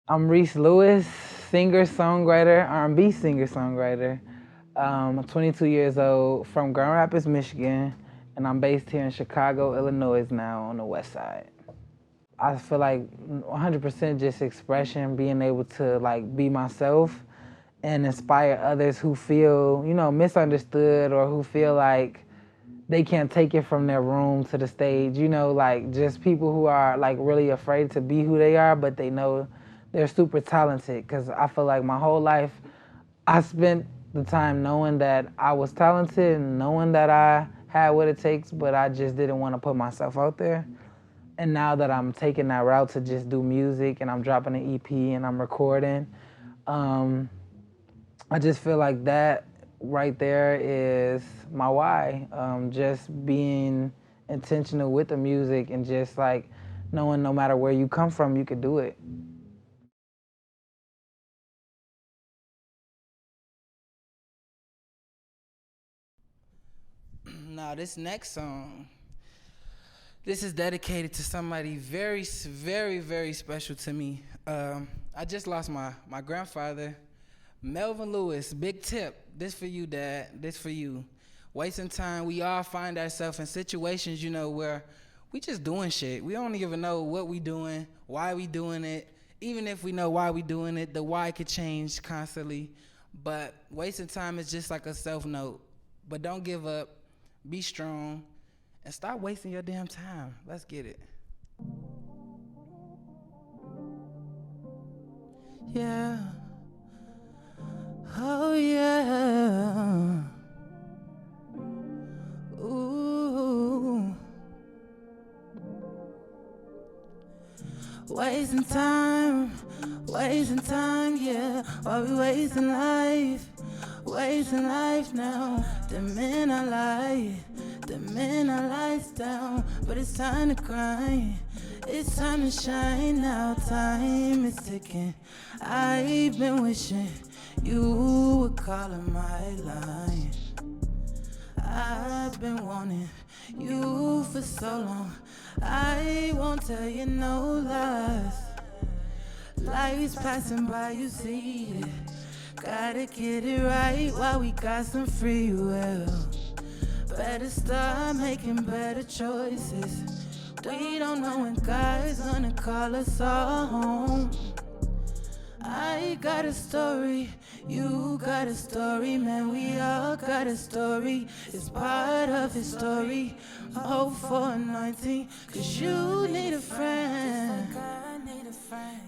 I'm Reece Lewis, singer-songwriter, R&B singer-songwriter. I'm 22 years old, from Grand Rapids, Michigan, and I'm based here in Chicago, Illinois now on the west side. I feel like 100% just expression, being able to like be myself and inspire others who feel, misunderstood or who feel like they can't take it from their room to the stage, like just people who are like really afraid to be who they are, but they know they're super talented. Cause I feel like my whole life I spent the time knowing that I was talented and knowing that I had what it takes, but I just didn't want to put myself out there. And now that I'm taking that route to just do music and I'm dropping an EP and I'm recording, um, I just feel like that right there is my why. Just being intentional with the music and just like knowing no matter where you come from, you could do it. Now, this next song, this is dedicated to somebody very, very, very special to me. I just lost my grandfather, Melvin Lewis. Big tip. This for you, Dad. This for you. Wasting time. We all find ourselves in situations, where we just doing shit. We don't even know what we doing, why we doing it. Even if we know why we doing it, the why could change constantly. But wasting time is just like a self note. But don't give up. Be strong and stop wasting your damn time. Let's get it. Yeah. Oh yeah. Ooh. Wasting time, yeah. Why we wasting life? Wasting life now. The men are life. The men are lights down. But it's time to grind. It's time to shine now. Time is ticking. I've been wishing you would call on my line. I've been wanting you for so long. I won't tell you no lies. Life is passing by, you see it. Gotta get it right while we got some free will. Better start making better choices. We don't know when God's gonna call us all home. I got a story, you got a story, man, we all got a story. It's part of his story. Hope for anointing, cause you need a friend.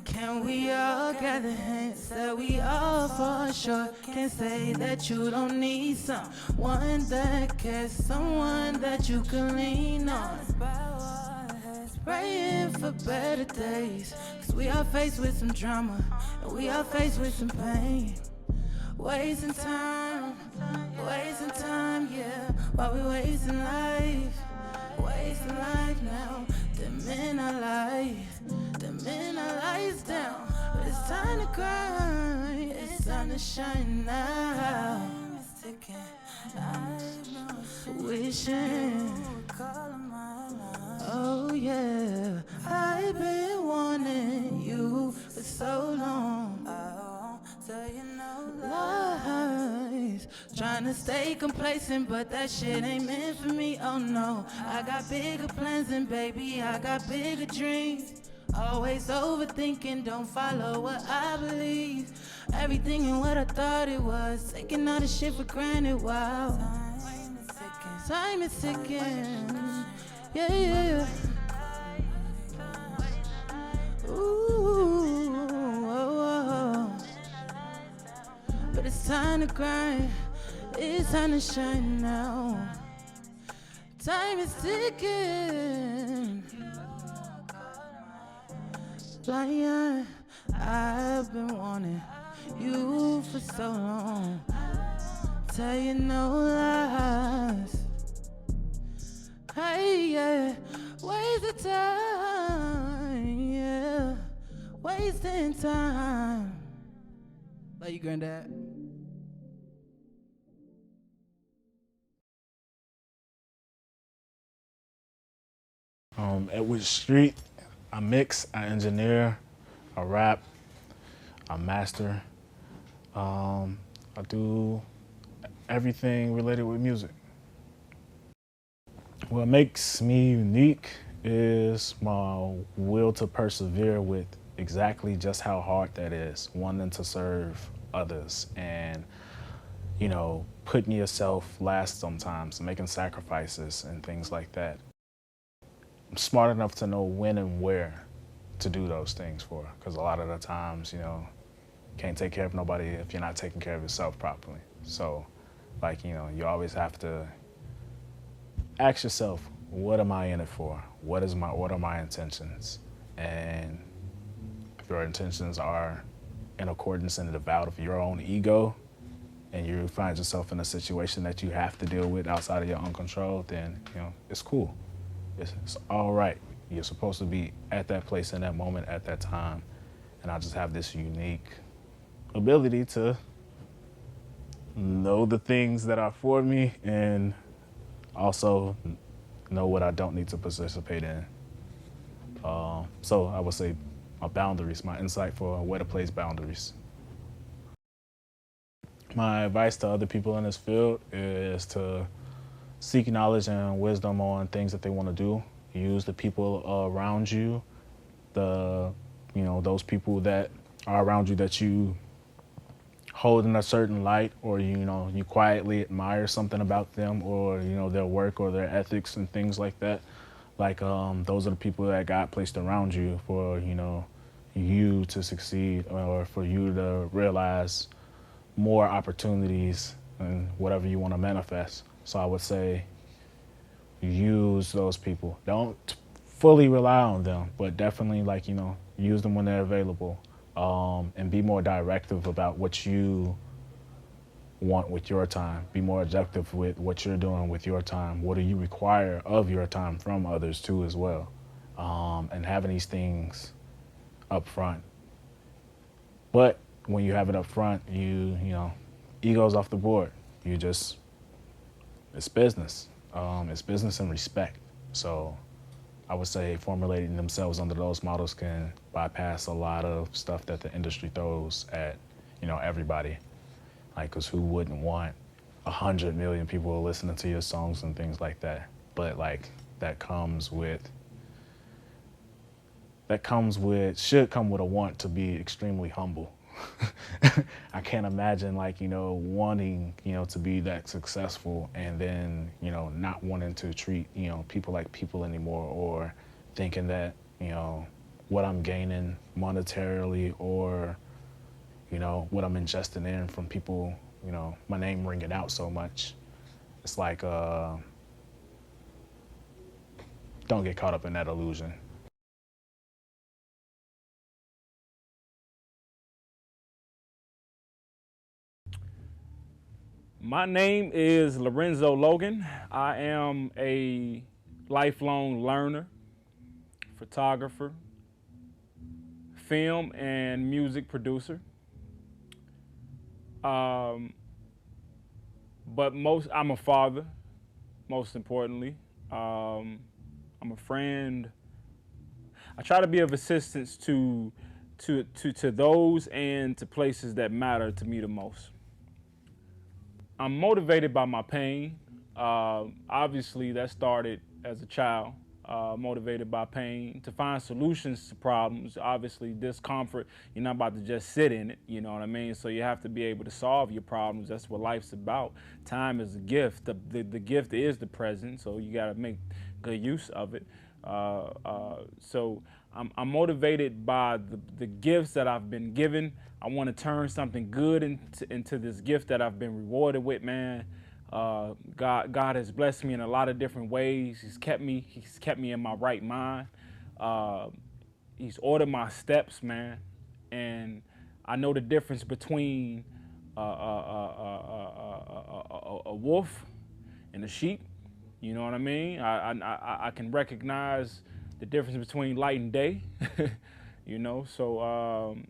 Can we all gather hands that we all fall short? Can't say that you don't need someone that cares, someone that you can lean on. Praying for better days, cause we are faced with some drama, and we are faced with some pain. Wasting time, yeah, while we wasting life now. The men are life, the men are lights down. But it's time to grind, it's time to shine now. It's ticking, I'm wishing. Oh yeah, I've been wanting you for so long. I won't tell you no lies. Trying to stay complacent, but that shit ain't meant for me. Oh no, I got bigger plans and baby, I got bigger dreams. Always overthinking, don't follow what I believe. Everything ain't what I thought it was. Taking all the shit for granted. Wow, time is ticking. Yeah, yeah. Ooh, oh, oh. But it's time to grind. It's time to shine now. Time is ticking. Lion, I've been wanting you for so long. Tell you no lies. Hey, yeah, wasting time, yeah, wasting time. Love you, Granddad. At which street, I mix, I engineer, I rap, I master. I do everything related with music. What makes me unique is my will to persevere with exactly just how hard that is, wanting to serve others and, putting yourself last sometimes, making sacrifices and things like that. I'm smart enough to know when and where to do those things for, because a lot of the times, can't take care of nobody if you're not taking care of yourself properly. So, you always have to ask yourself, what am I in it for? What are my intentions? And if your intentions are in accordance and devout of your own ego, and you find yourself in a situation that you have to deal with outside of your own control, then it's cool. It's all right. You're supposed to be at that place in that moment at that time, and I just have this unique ability to know the things that are for me and also know what I don't need to participate in. So I would say my boundaries, my insight for where to place boundaries. My advice to other people in this field is to seek knowledge and wisdom on things that they want to do. Use the people around you, those people that are around you that you hold in a certain light, or you quietly admire something about them, or their work or their ethics and things like that. Those are the people that God placed around you for you to succeed, or for you to realize more opportunities and whatever you want to manifest. So I would say use those people. Don't fully rely on them, but definitely use them when they're available, and be more directive about what you want with your time. Be more objective with what you're doing with your time. What do you require of your time from others too as well, and having these things up front. But when you have it up front, ego's off the board. It's business. It's business and respect. So I would say formulating themselves under those models can bypass a lot of stuff that the industry throws at, everybody. Because who wouldn't want 100 million people listening to your songs and things like that? But that should come with a want to be extremely humble. I can't imagine wanting, to be that successful and then, not wanting to treat, people like people anymore, or thinking that, what I'm gaining monetarily, or, what I'm ingesting in from people, my name ringing out so much. It's don't get caught up in that illusion. My name is Lorenzo Logan. I am a lifelong learner, photographer, film and music producer. Um, but I'm a father, most importantly. I'm a friend. I try to be of assistance to those and to places that matter to me the most. I'm motivated by my pain. Obviously, that started as a child, motivated by pain to find solutions to problems. Obviously, discomfort, you're not about to just sit in it, you know what I mean? So you have to be able to solve your problems. That's what life's about. Time is a gift. The gift is the present, so you got to make good use of it. So I'm motivated by the gifts that I've been given. I want to turn something good into this gift that I've been rewarded with, man. God has blessed me in a lot of different ways. He's kept me in my right mind. Uh, he's ordered my steps, man. And I know the difference between a wolf and a sheep. You know what I mean? I can recognize the difference between light and day. So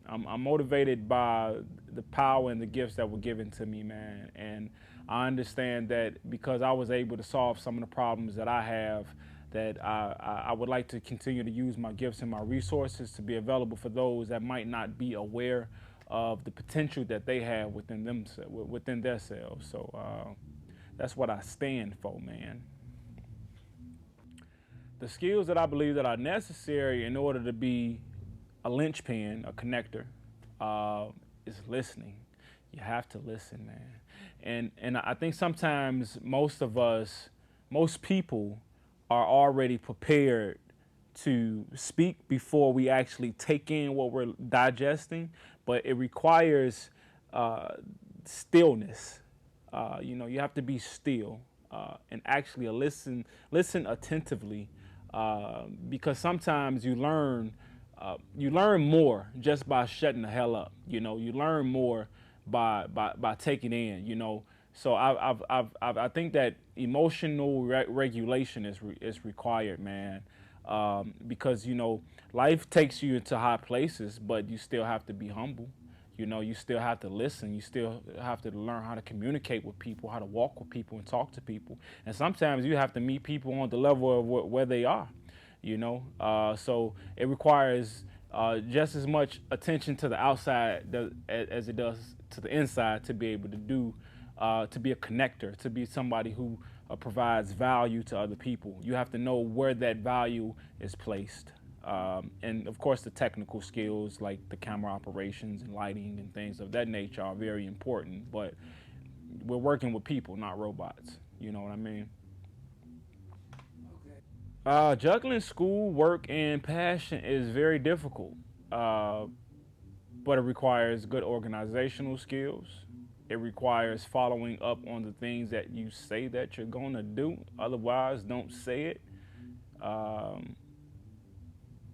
I'm motivated by the power and the gifts that were given to me, man. And I understand that because I was able to solve some of the problems that I have, that I would like to continue to use my gifts and my resources to be available for those that might not be aware of the potential that they have within within themselves. So that's what I stand for, man. The skills that I believe that are necessary in order to be a linchpin, a connector, is listening. You have to listen, man. And I think sometimes most people are already prepared to speak before we actually take in what we're digesting, but it requires stillness. You have to be still and actually listen attentively, because sometimes you learn more just by shutting the hell up. You learn more by taking in. So I think that emotional regulation is required, man. Because life takes you into high places, but you still have to be humble. You still have to listen. You still have to learn how to communicate with people, how to walk with people and talk to people. And sometimes you have to meet people on the level of where they are. So it requires just as much attention to the outside as it does to the inside to be able to be a connector, to be somebody who provides value to other people. You have to know where that value is placed. And of course, the technical skills like the camera operations and lighting and things of that nature are very important, but we're working with people, not robots. You know what I mean? Juggling school, work, and passion is very difficult, but it requires good organizational skills. It requires following up on the things that you say that you're going to do. Otherwise, don't say it.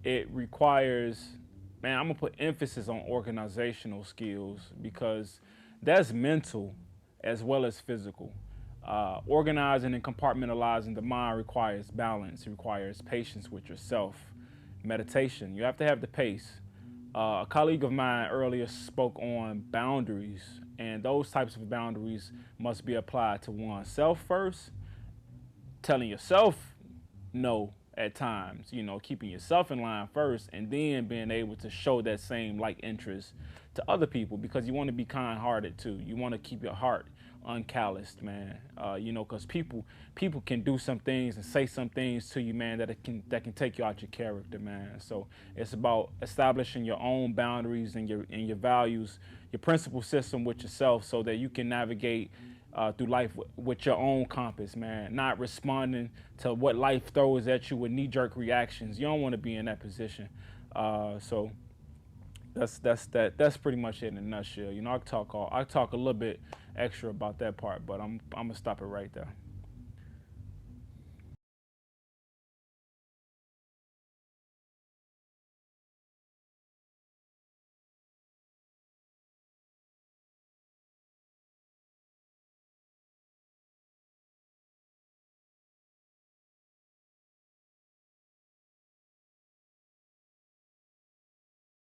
It requires, man, I'm going to put emphasis on organizational skills because that's mental as well as physical. Organizing and compartmentalizing the mind requires balance. It requires patience with yourself. Meditation. You have to have the pace. A colleague of mine earlier spoke on boundaries, and those types of boundaries must be applied to oneself first, telling yourself no at times, keeping yourself in line first, and then being able to show that same like interest to other people, because you want to be kind-hearted too. You want to keep your heart uncalloused, man. Because people can do some things and say some things to you, man, that can take you out your character, man. So it's about establishing your own boundaries and your values, your principle system with yourself, so that you can navigate through life with your own compass, man. Not responding to what life throws at you with knee-jerk reactions. You don't want to be in that position. So that's pretty much it in a nutshell. I talk a little bit extra about that part, but I'm gonna stop it right there.